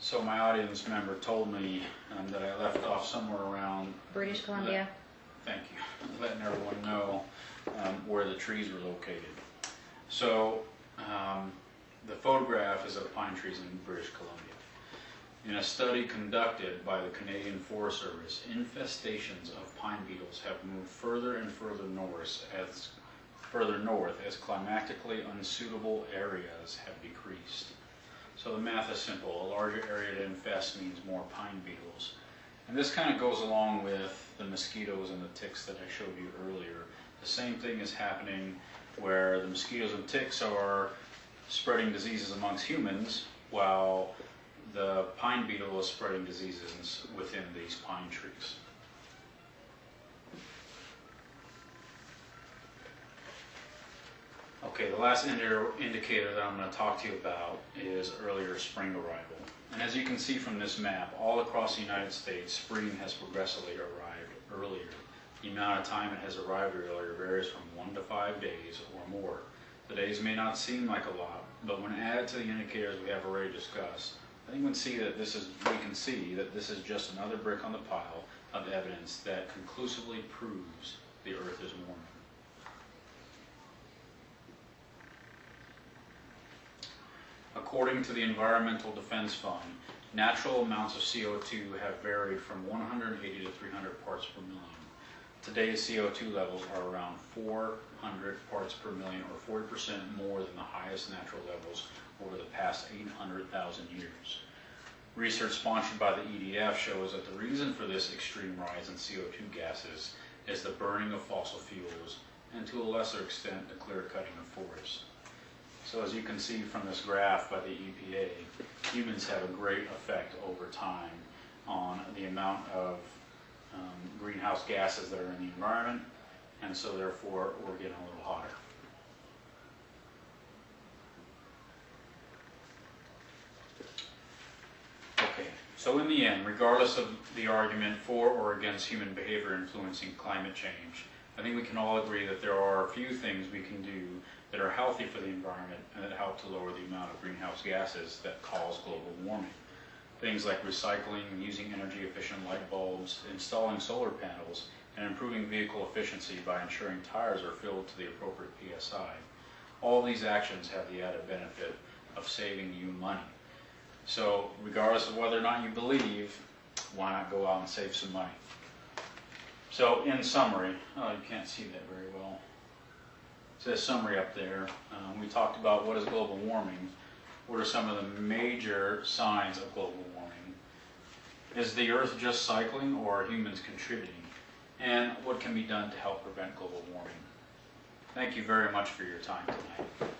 So my audience member told me that I left off somewhere around British Columbia. Thank you. Letting everyone know where the trees were located. So the photograph is of pine trees in British Columbia. In a study conducted by the Canadian Forest Service, infestations of pine beetles have moved further and further north as climatically unsuitable areas have decreased. So the math is simple. A larger area to infest means more pine beetles. And this kind of goes along with the mosquitoes and the ticks that I showed you earlier. The same thing is happening where the mosquitoes and ticks are spreading diseases amongst humans, while the pine beetle is spreading diseases within these pine trees. Okay, the last indicator that I'm going to talk to you about is earlier spring arrival. And as you can see from this map, all across the United States, spring has progressively arrived earlier. The amount of time it has arrived earlier varies from 1 to 5 days or more. The days may not seem like a lot, but when added to the indicators we have already discussed, I think we can see that this is just another brick on the pile of evidence that conclusively proves the Earth is warming. According to the Environmental Defense Fund, natural amounts of CO2 have varied from 180 to 300 parts per million. Today's CO2 levels are around 400 parts per million, or 40% more than the highest natural levels over the past 800,000 years. Research sponsored by the EDF shows that the reason for this extreme rise in CO2 gases is the burning of fossil fuels and, to a lesser extent, the clear cutting of forests. So as you can see from this graph by the EPA, humans have a great effect over time on the amount of greenhouse gases that are in the environment, and so therefore we're getting a little hotter. Okay, so in the end, regardless of the argument for or against human behavior influencing climate change, I think we can all agree that there are a few things we can do that are healthy for the environment and that help to lower the amount of greenhouse gases that cause global warming. Things like recycling, using energy efficient light bulbs, installing solar panels, and improving vehicle efficiency by ensuring tires are filled to the appropriate PSI. All these actions have the added benefit of saving you money. So regardless of whether or not you believe, why not go out and save some money? So in summary, you can't see that very well. It says summary up there. We talked about what is global warming. What are some of the major signs of global warming? Is the Earth just cycling, or are humans contributing? And what can be done to help prevent global warming? Thank you very much for your time tonight.